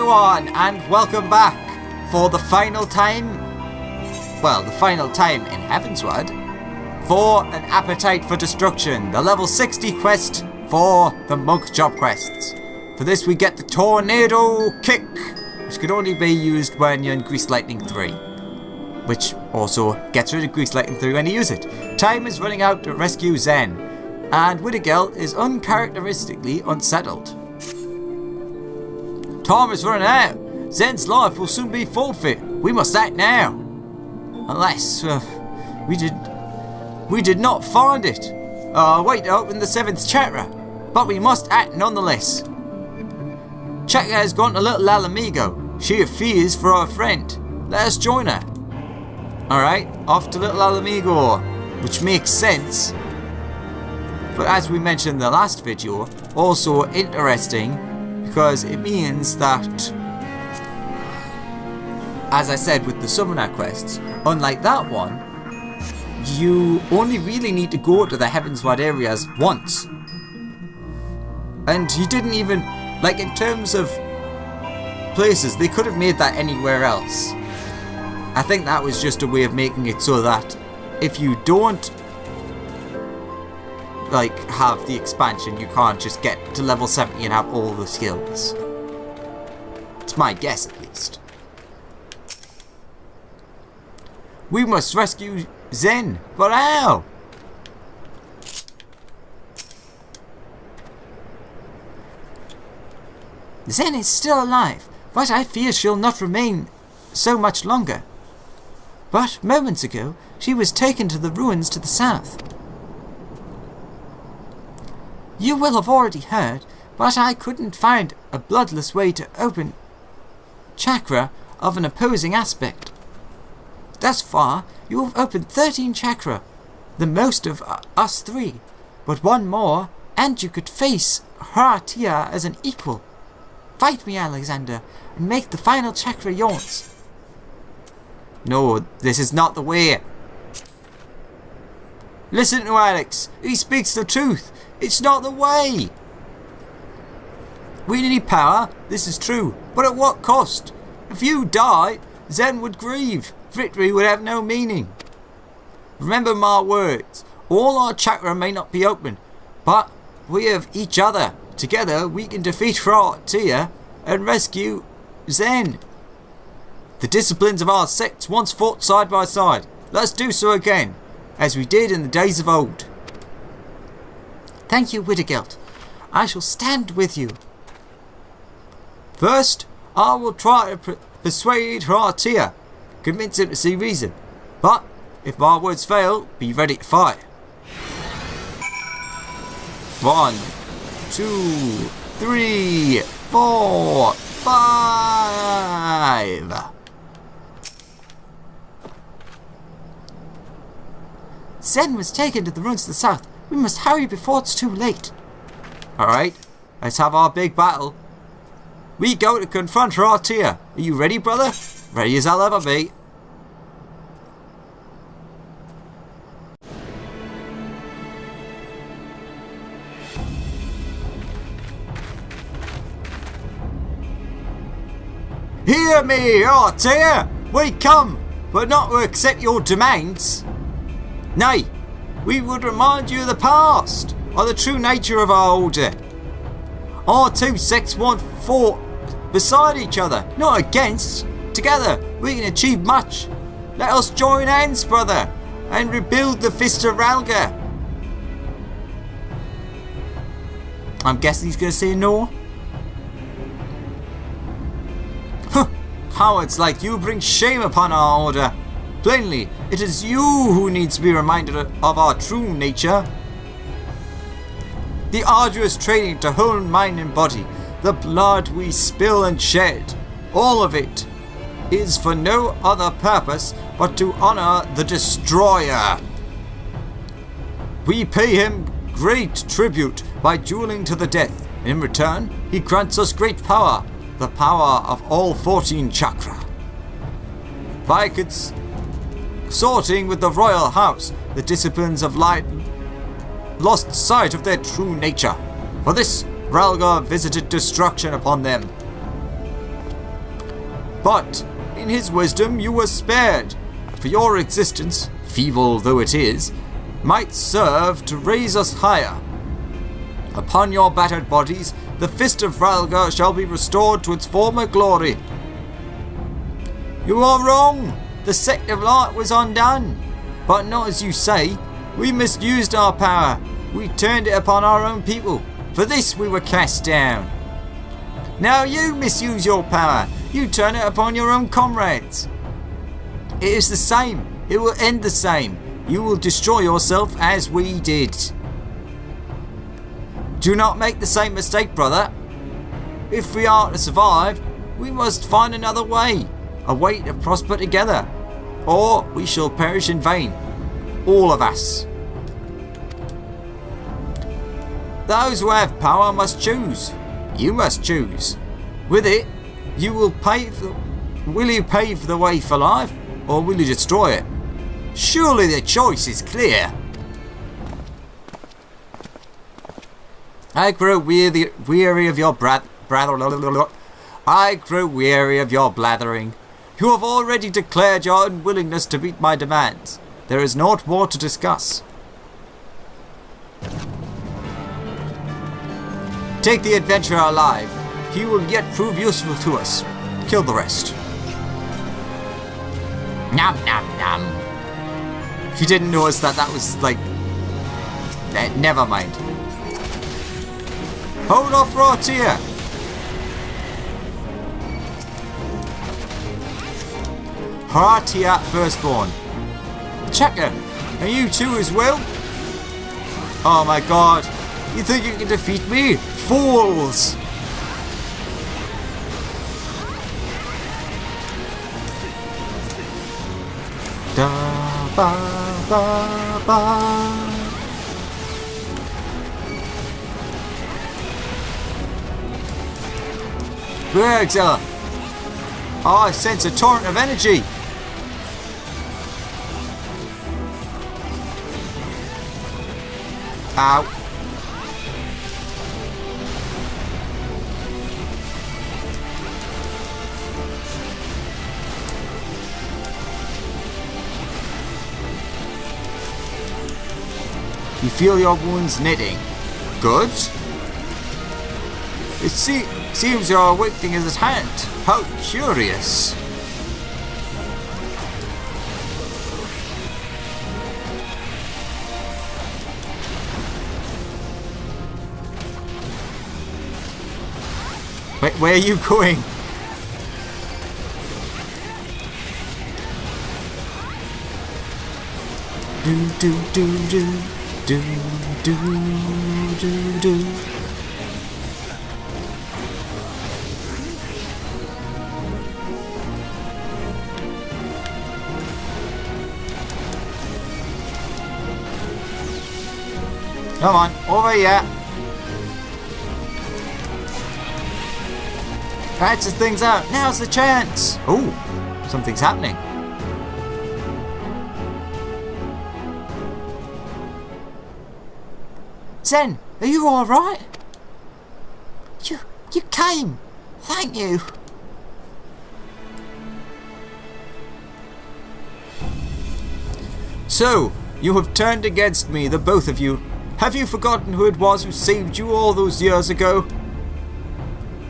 everyone, and welcome back for the final time, the final time in Heavensward, for an Appetite for Destruction, the level 60 quest for the monk job quests. For this we get the Tornado Kick, which could only be used when you're in Grease Lightning 3, which also gets rid of Grease Lightning 3 when you use it. Time is running out to rescue Zen, and UL'DAH is uncharacteristically unsettled. Time is running out. Zen's life will soon be forfeit. We must act now. Unless we did not find it. Wait to open the 7th chapter, but we must act nonetheless. Chaka has gone to little Ala Mhigan. She fears for our friend. Let us join her. Alright, off to little Ala Mhigan, which makes sense. But as we mentioned in the last video, also interesting because it means that, as I said with the summoner quests, unlike that one, you only really need to go to the Heavensward areas once. And you didn't even, like in terms of places, they could have made that anywhere else. I think that was just a way of making it so that if you don't have the expansion, you can't just get to level 70 and have all the skills. It's my guess, at least. We must rescue Zen, but how? Zen is still alive, but I fear she'll not remain so much longer. But moments ago, she was taken to the ruins to the south. You will have already heard, but I couldn't find a bloodless way to open chakra of an opposing aspect. Thus far, you have opened 13 chakra, the most of us 3, but one more, and you could face Haratia as an equal. Fight me, Alexander, and make the final chakra yours. No, this is not the way. Listen to Alex, he speaks the truth. It's not the way. We need power, this is true, but at what cost? If you die, Zen would grieve. Victory would have no meaning. Remember my words. All our chakra may not be open, but we have each other. Together we can defeat Haratia and rescue Zen. The disciplines of our sects once fought side by side. Let's do so again, as we did in the days of old. Thank you, UL'DAH. I shall stand with you. First, I will try to persuade Haratia, convince him to see reason. But if my words fail, be ready to fight. 1, 2, 3, 4, 5. Zen was taken to the ruins to the south. We must hurry before it's too late. Alright, let's have our big battle. We go to confront Haratia. Are you ready, brother? Ready as I'll ever be. Hear me, Haratia! We come, but not to accept your demands. Nay, we would remind you of the past, of the true nature of our order. Our two sects want fought beside each other, not against. Together we can achieve much. Let us join hands, brother, and rebuild the Fist of Ralga. I'm guessing he's going to say no. Cowards like you bring shame upon our order. Plainly, it is you who needs to be reminded of our true nature. The arduous training to hone mind and body, the blood we spill and shed, all of it is for no other purpose but to honor the Destroyer. We pay him great tribute by dueling to the death. In return, he grants us great power, the power of all 14 chakra. By consorting with the royal house, the disciplines of light lost sight of their true nature. For this, Ralga visited destruction upon them. But in his wisdom you were spared, for your existence, feeble though it is, might serve to raise us higher. Upon your battered bodies, the fist of Rhalga shall be restored to its former glory. You are wrong. The sect of light was undone. But not as you say. We misused our power. We turned it upon our own people. For this we were cast down. Now you misuse your power. You turn it upon your own comrades. It is the same. It will end the same. You will destroy yourself as we did. Do not make the same mistake, brother. If we are to survive, we must find another way. A way to prosper together. Or we shall perish in vain. All of us. Those who have power must choose. You must choose. With it, you will pave the way for life, or will you destroy it? Surely the choice is clear. I grow weary of your I grow weary of your blathering. You have already declared your unwillingness to meet my demands. There is naught more to discuss. Take the adventurer alive. He will yet prove useful to us. Kill the rest. Nom nom nom. If you didn't notice that was like... never mind. Hold off, Ratia! Ratia Firstborn. Checker, are you too as well? Oh my god. You think you can defeat me? Fools! Da ba ba ba. Bergzilla! Oh, I sense a torrent of energy! Ow. You feel your wounds knitting. Good. It seems your awakening is at hand. How curious. Wait, where are you going? Do do do do do do do do. Come on, over here. Patches things out. Now's the chance. Ooh, something's happening. Zen, are you all right? You came. Thank you. So, you have turned against me, the both of you. Have you forgotten who it was who saved you all those years ago?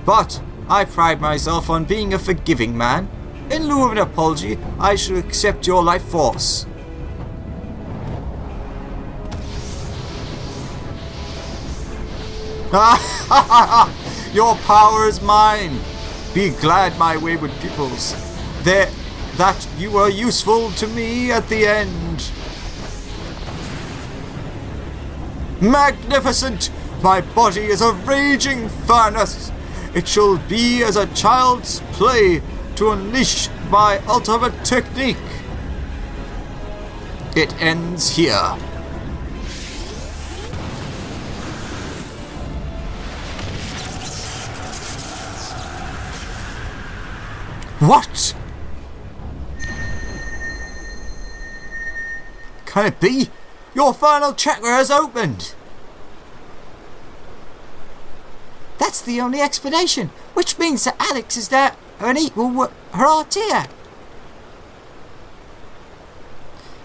But I pride myself on being a forgiving man. In lieu of an apology, I shall accept your life force. Your power is mine. Be glad, my wayward pupils, that you were useful to me at the end. Magnificent! My body is a raging furnace. It shall be as a child's play to unleash my ultimate technique. It ends here. What? Can it be? Your final chakra has opened! That's the only explanation, which means that Alex is there an equal Heratia.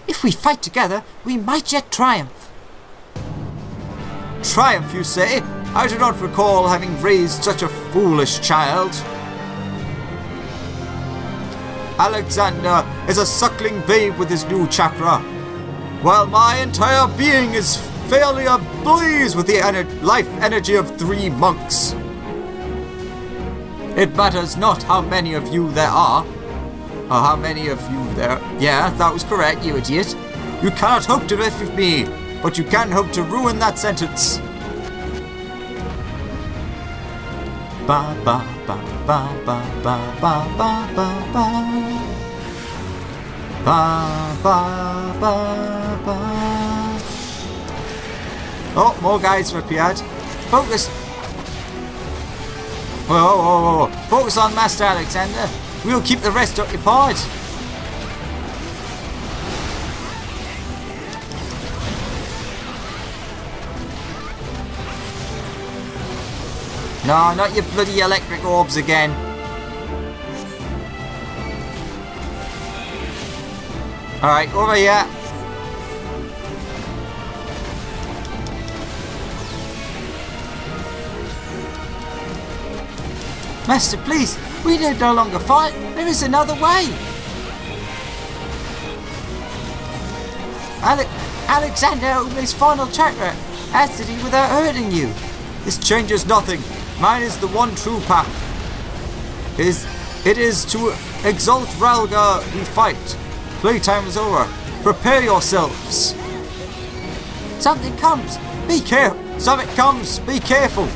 If we fight together, we might yet triumph. Triumph, you say? I do not recall having raised such a foolish child. Alexander is a suckling babe with his new chakra, while my entire being is fairly ablaze with the life energy of 3 monks. It matters not how many of you there are, or how many of you there... Yeah, that was correct, you idiot. You cannot hope to defeat me, but you can hope to ruin that sentence. Ba ba ba ba ba ba ba ba ba ba. Ba ba ba ba. Oh, more guys have appeared. Focus. Whoa, whoa, whoa, whoa. Focus on Master Alexander. We'll keep the rest occupied. No, not your bloody electric orbs again. Alright, over here. Master, please, we need no longer fight. There is another way. Alexander opened his final chakra. As did he without hurting you. This changes nothing. Mine is the one true path. It is to exalt Ralga we fight. Playtime is over. Prepare yourselves. Something comes. Be careful. Something comes. Be careful.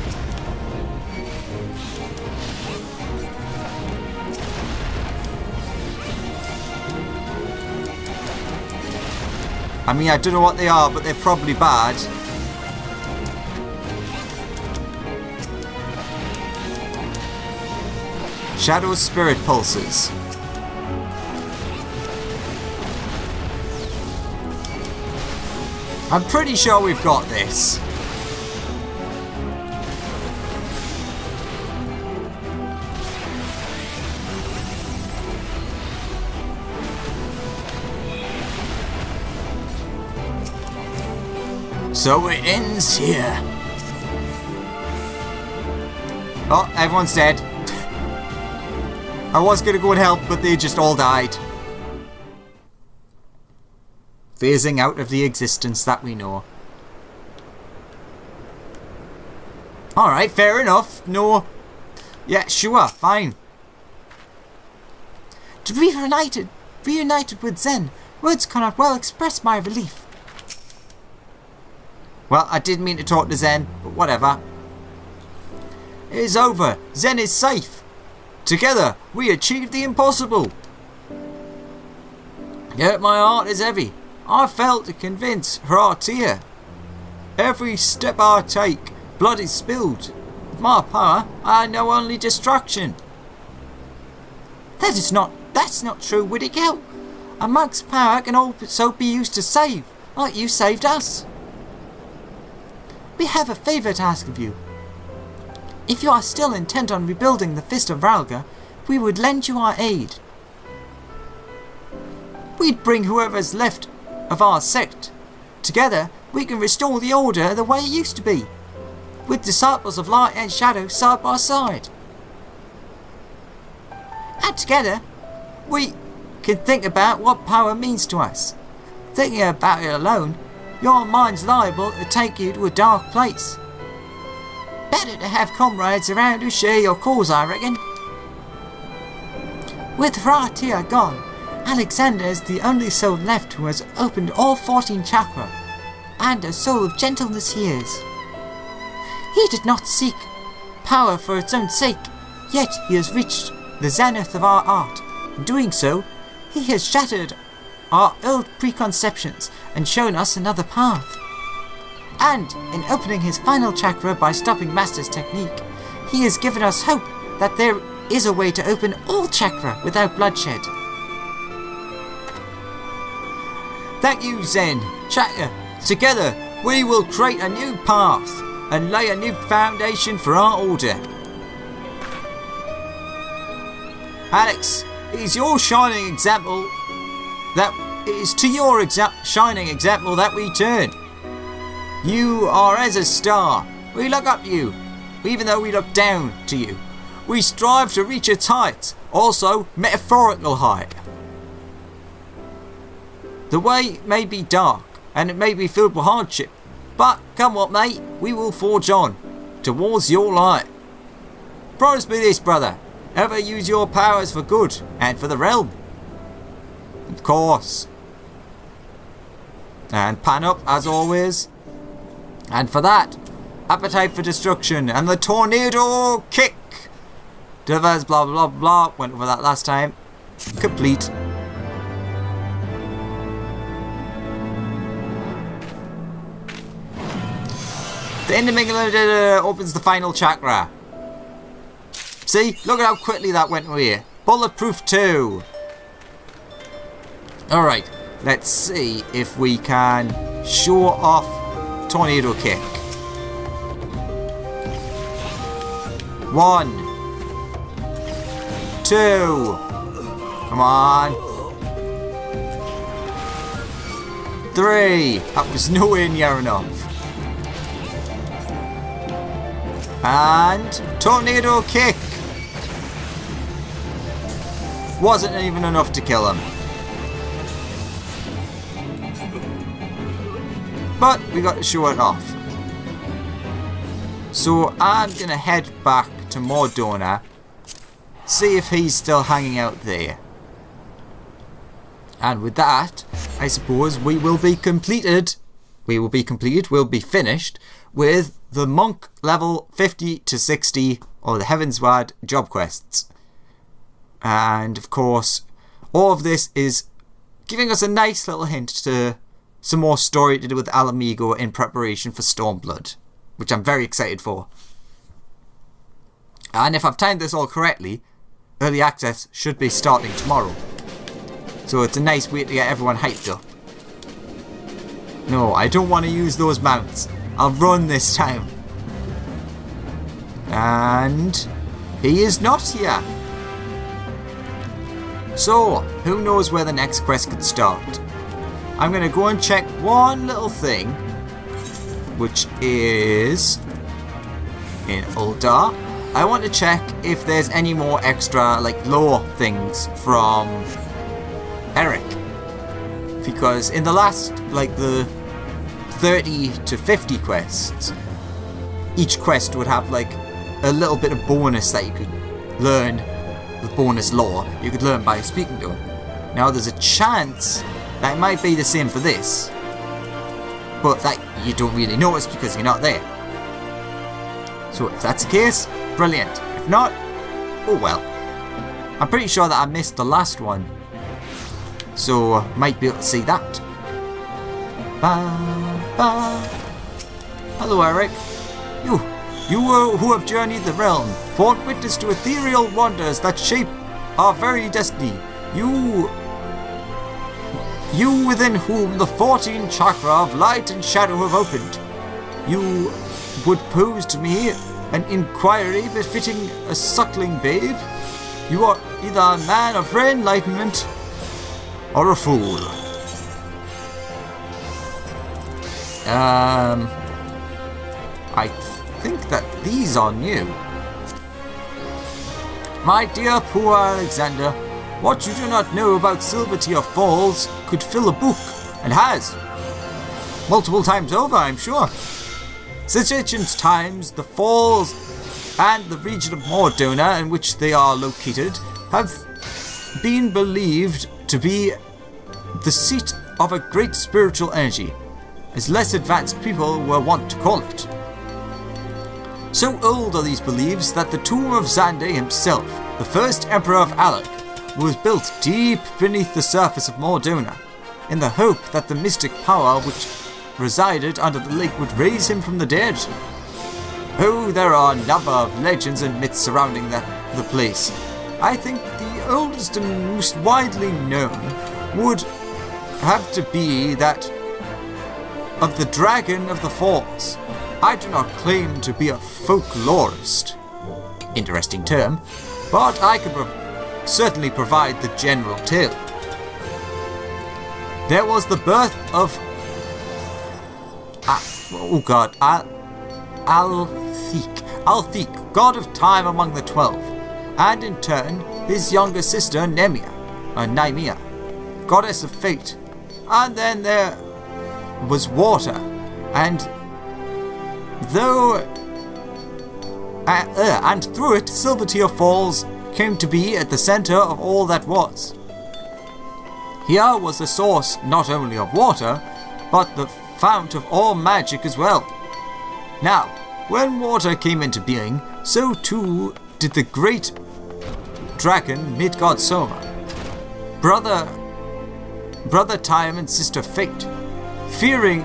I mean, I don't know what they are, but they're probably bad. Shadow Spirit Pulses. I'm pretty sure we've got this. So it ends here. Oh, everyone's dead. I was going to go and help, but they just all died. Phasing out of the existence that we know. Alright, fair enough. No. Yeah, sure, fine. To be reunited with Zen, words cannot well express my relief. Well, I did mean to talk to Zen, but whatever. It is over. Zen is safe. Together, we achieved the impossible. Yet my heart is heavy. I failed to convince Heratia. Every step I take, blood is spilled. With my power, I know only destruction. That's not true, Whittaker. A monk's power can also be used to save, like you saved us. We have a favour to ask of you. If you are still intent on rebuilding the Fist of Ralga, we would lend you our aid. We'd bring whoever's left of our sect. Together, we can restore the Order the way it used to be, with disciples of light and shadow side by side. And together, we can think about what power means to us. Thinking about it alone, your mind's liable to take you to a dark place. Better to have comrades around who share your cause, I reckon. With Heratia gone, Alexander is the only soul left who has opened all 14 chakra, and a soul of gentleness he is. He did not seek power for its own sake, yet he has reached the zenith of our art. In doing so, he has shattered our old preconceptions and shown us another path. And in opening his final chakra by stopping Master's technique, he has given us hope that there is a way to open all chakra without bloodshed. Thank you, Zen. Chakra. Together, we will create a new path and lay a new foundation for our order. Alex, it is your shining example that it is to your shining example that we turn. You are as a star. We look up to you, even though we look down to you. We strive to reach its heights, also metaphorical height. The way may be dark, and it may be filled with hardship, but come what may, we will forge on towards your light. Promise me this, brother. Ever use your powers for good and for the realm. Of course. And pan up as always. And for that, appetite for destruction and the tornado kick. Divers blah blah blah. Went over that last time. Complete. The ending opens the final chakra. See? Look at how quickly that went away. Bulletproof 2. Alright. Let's see if we can show off Tornado Kick. 1. 2. Come on. 3. That was nowhere near enough. And Tornado Kick. Wasn't even enough to kill him. But we got to show it off. So I'm going to head back to Mordona. See if he's still hanging out there. And with that, I suppose we will be completed. We'll be finished with the monk level 50 to 60 or the Heavensward job quests. And of course, all of this is giving us a nice little hint to some more story to do with Ala Mhigan in preparation for Stormblood, which I'm very excited for. And if I've timed this all correctly, early access should be starting tomorrow. So it's a nice way to get everyone hyped up. No, I don't want to use those mounts. I'll run this time. And he is not here. So, who knows where the next quest could start? I'm going to go and check one little thing, which is in UL'DAH. I want to check if there's any more extra, like, lore things from Eric. Because in the last, like, the 30 to 50 quests, each quest would have, like, a little bit of bonus that you could learn, the bonus lore you could learn by speaking to him. Now there's a chance that it might be the same for this, but that you don't really notice because you're not there. So if that's the case, brilliant. If not, oh well. I'm pretty sure that I missed the last one, so might be able to see that. Ba, ba. Hello, Eric. You who have journeyed the realm, borne witness to ethereal wonders that shape our very destiny. You within whom the 14 chakra of light and shadow have opened. You would pose to me an inquiry befitting a suckling babe. You are either a man of rare enlightenment or a fool. I think that these are new. My dear poor Alexander, what you do not know about Silvertier Falls could fill a book, and has. Multiple times over, I'm sure. Since ancient times, the falls and the region of Mordona in which they are located have been believed to be the seat of a great spiritual energy, as less advanced people were wont to call it. So old are these beliefs that the tomb of Xande himself, the first emperor of Alec, was built deep beneath the surface of Mordona, in the hope that the mystic power which resided under the lake would raise him from the dead. Oh, there are a number of legends and myths surrounding the place. I think the oldest and most widely known would have to be that of the Dragon of the Falls. I do not claim to be a folklorist, interesting term, but I could certainly provide the general tale. There was the birth of Althik, god of time among the 12, and in turn his younger sister Nemia, goddess of fate. And then there was water, and through it Silvertear Falls came to be at the center of all that was. Here was the source not only of water, but the fount of all magic as well. Now, when water came into being, so too did the great dragon Midgard Soma, brother Time and sister Fate. Fearing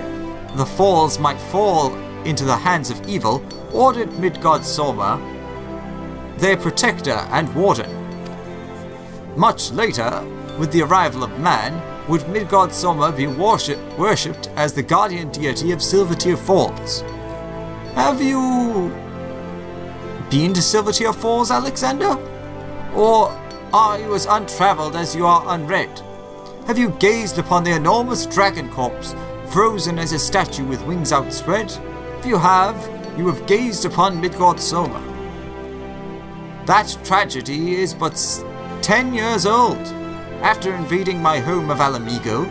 the falls might fall into the hands of evil, ordered Midgard Soma their protector and warden. Much later, with the arrival of man, would Midgard Soma be worshipped as the guardian deity of Silvertear Falls. Have you been to Silvertear Falls, Alexander? Or are you as untraveled as you are unread? Have you gazed upon the enormous dragon corpse, frozen as a statue with wings outspread? If you have gazed upon Midgard Soma. That tragedy is but 10 years old. After invading my home of Ala Mhigan,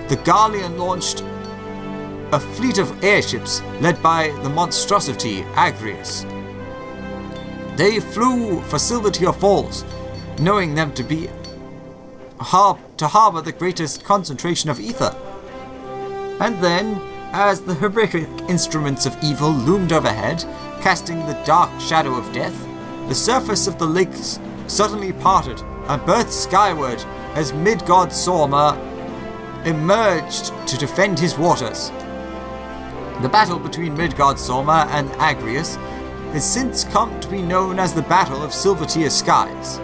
the Garlean launched a fleet of airships led by the monstrosity Agrius. They flew for Silvertear Falls, knowing them to be to harbor the greatest concentration of ether. And then, as the horrific instruments of evil loomed overhead, casting the dark shadow of death, the surface of the lakes suddenly parted and burst skyward as Midgard Soma emerged to defend his waters. The battle between Midgard Soma and Agrius has since come to be known as the Battle of Silvertear Skies.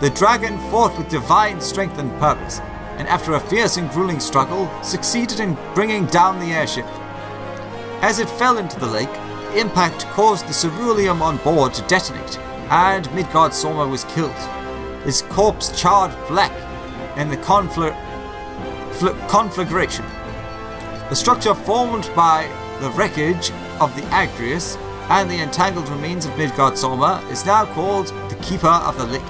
The dragon fought with divine strength and purpose, and after a fierce and grueling struggle, succeeded in bringing down the airship. As it fell into the lake, impact caused the ceruleum on board to detonate, and Midgard Soma was killed. His corpse charred black in the conflagration. The structure formed by the wreckage of the Agrius and the entangled remains of Midgard Soma is now called the Keeper of the Lake.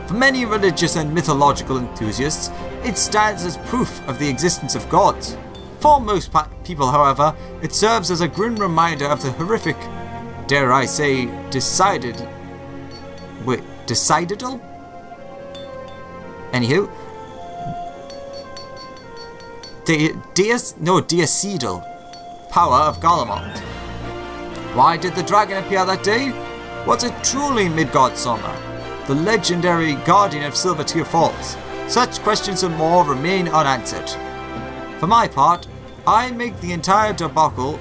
For many religious and mythological enthusiasts, it stands as proof of the existence of gods. For most people, however, it serves as a grim reminder of the horrific, dare I say, decidedal? Anywho, deacidal power of Garlemald. Why did the dragon appear that day? Was it truly Midgard Soma, the legendary guardian of Silvertear Falls? Such questions and more remain unanswered. For my part, I make the entire debacle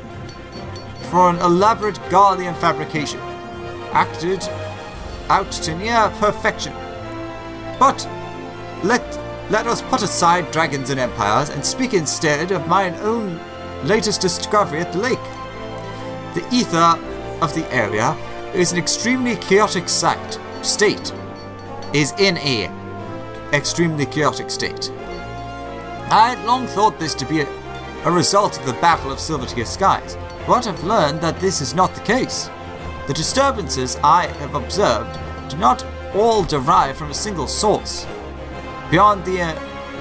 for an elaborate Garlean fabrication, acted out to near perfection. But let us put aside dragons and empires and speak instead of my own latest discovery at the lake. The ether of the area is an extremely chaotic state. I had long thought this to be a result of the Battle of Silvertear Skies, but have learned that this is not the case. The disturbances I have observed do not all derive from a single source. Beyond the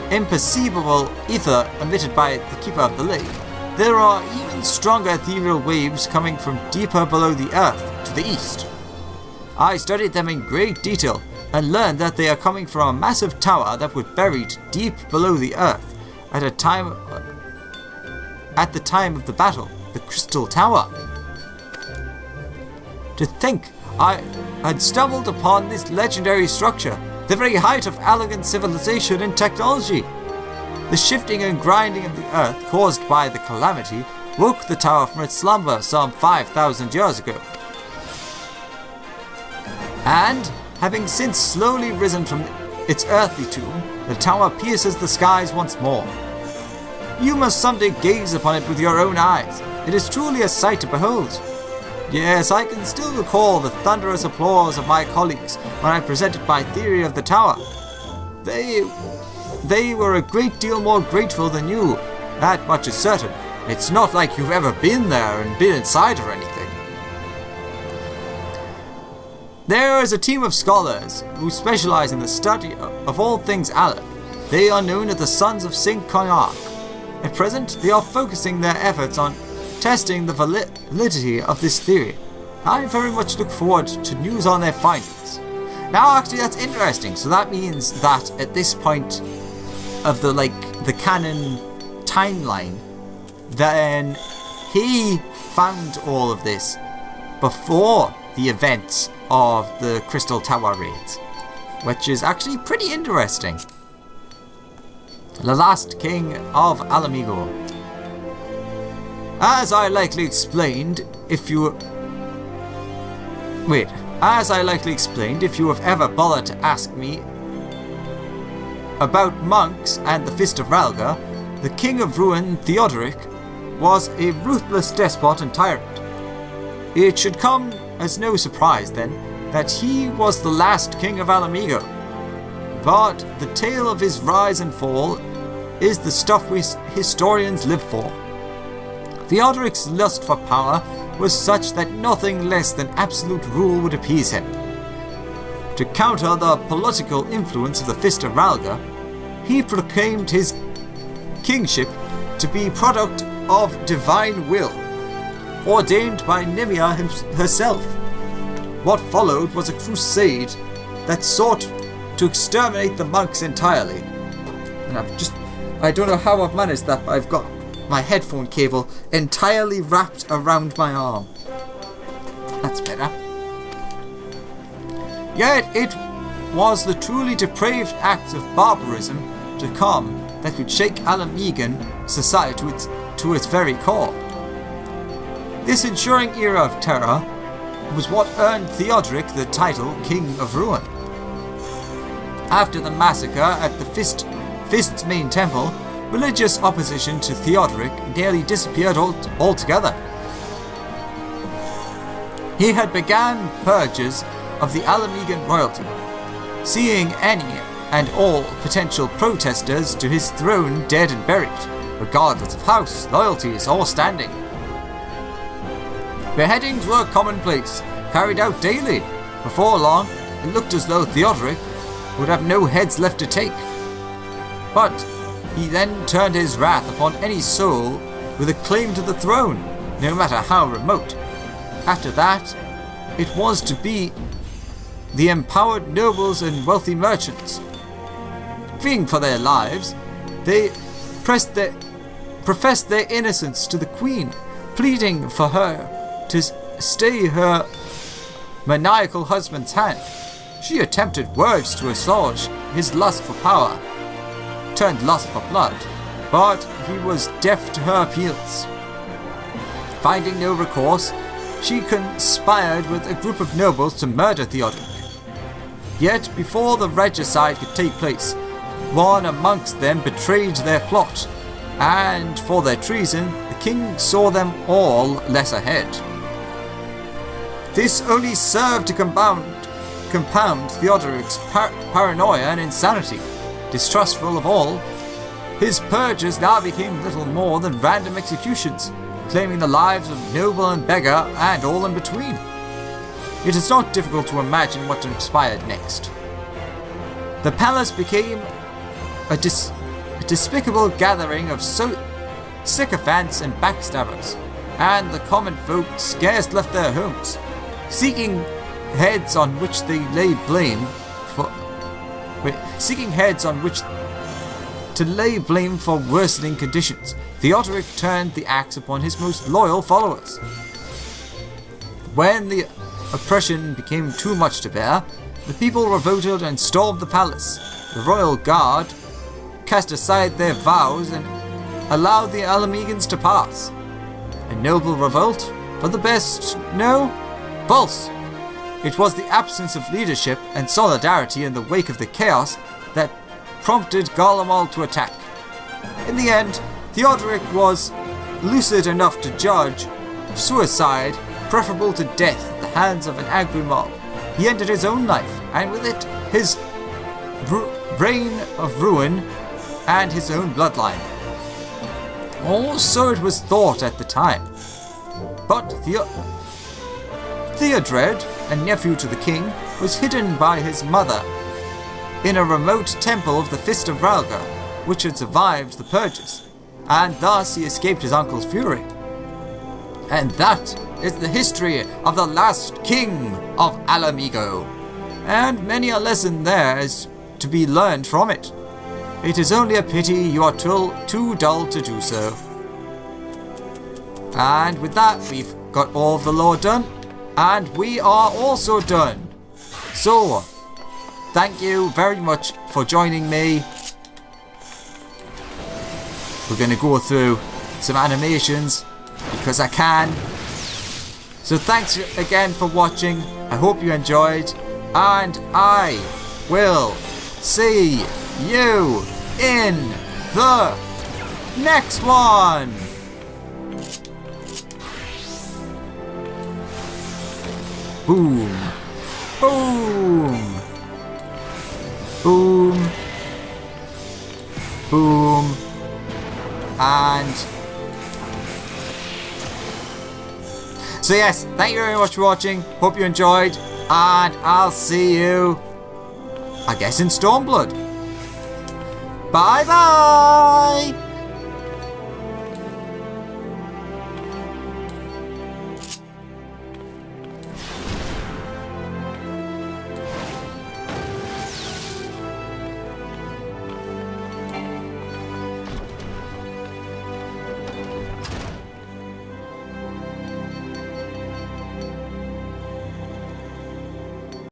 imperceivable ether emitted by the Keeper of the Lake, there are even stronger ethereal waves coming from deeper below the earth to the east. I studied them in great detail and learned that they are coming from a massive tower that was buried deep below the earth at the time of the battle, the Crystal Tower. To think I had stumbled upon this legendary structure, the very height of elegant civilization and technology. The shifting and grinding of the earth caused by the calamity woke the tower from its slumber some 5,000 years ago. And, having since slowly risen from its earthly tomb, the tower pierces the skies once more. You must someday gaze upon it with your own eyes. It is truly a sight to behold. Yes, I can still recall the thunderous applause of my colleagues when I presented my theory of the tower. They were a great deal more grateful than you. That much is certain. It's not like you've ever been there and been inside or anything. There is a team of scholars who specialize in the study of all things Ala. They are known as the Sons of St. Cognac. At present, they are focusing their efforts on testing the validity of this theory. I very much look forward to news on their findings. Now, actually, that's interesting. So that means that at this point of the canon timeline, then he found all of this before the events of the Crystal Tower raids, which is actually pretty interesting. The last king of Ala Mhigan. As I likely explained, if you have ever bothered to ask me about monks and the Fist of Ralga, the King of Ruin, Theodoric, was a ruthless despot and tyrant. It should come as no surprise, then, that he was the last king of Ala Mhigan. But the tale of his rise and fall is the stuff we historians live for. Theodoric's lust for power was such that nothing less than absolute rule would appease him. To counter the political influence of the Fist of Ralga, he proclaimed his kingship to be product of divine will, ordained by Nemia herself. What followed was a crusade that sought to exterminate the monks entirely. And I don't know how I've managed that, but I've got my headphone cable entirely wrapped around my arm. That's better. Yet it was the truly depraved acts of barbarism to come that would shake Ala Mhigan society to its very core. This ensuring era of terror was what earned Theodoric the title King of Ruin. After the massacre at the Fist's main temple, religious opposition to Theodoric nearly disappeared altogether. He had begun purges of the Ala Mhigan royalty, seeing any and all potential protesters to his throne dead and buried, regardless of house, loyalties, or standing. Beheadings were commonplace, carried out daily. Before long, it looked as though Theodoric would have no heads left to take. But he then turned his wrath upon any soul with a claim to the throne, no matter how remote. After that, it was to be the empowered nobles and wealthy merchants. Fleeing for their lives, they professed their innocence to the queen, pleading for her to stay her maniacal husband's hand. She attempted words to assuage his lust for power, turned lust for blood, but he was deaf to her appeals. Finding no recourse, she conspired with a group of nobles to murder Theodoric. Yet before the regicide could take place, one amongst them betrayed their plot, and for their treason, the king saw them all less ahead. This only served to compound Theodoric's paranoia and insanity. Distrustful of all, his purges now became little more than random executions, claiming the lives of noble and beggar and all in between. It is not difficult to imagine what transpired next. The palace became a despicable gathering of sycophants and backstabbers, and the common folk scarce left their homes, seeking heads on which they lay blame for worsening conditions. Theodoric turned the axe upon his most loyal followers. When the oppression became too much to bear, the people revolted and stormed the palace. The royal guard cast aside their vows and allowed the Ala Mhigans to pass. A noble revolt? For the best? No? False! It was the absence of leadership and solidarity in the wake of the chaos that prompted Garlemald to attack. In the end, Theodoric was lucid enough to judge suicide preferable to death at the hands of an angry mob. He ended his own life, and with it, his reign of ruin and his own bloodline. Or so it was thought at the time. But Theodred, a nephew to the king, was hidden by his mother in a remote temple of the Fist of Ralga, which had survived the purges, and thus he escaped his uncle's fury. And that is the history of the last king of Ala Mhigan, and many a lesson there is to be learned from it. It is only a pity you are too dull to do so. And with that, we've got all of the lore done, and we are also done. So, thank you very much for joining me. We're going to go through some animations because I can. So thanks again for watching. I hope you enjoyed, and I will see you in the next one. Boom. Boom. Boom. Boom. And so yes, thank you very much for watching. Hope you enjoyed, and I'll see you, I guess, in Stormblood. Bye bye.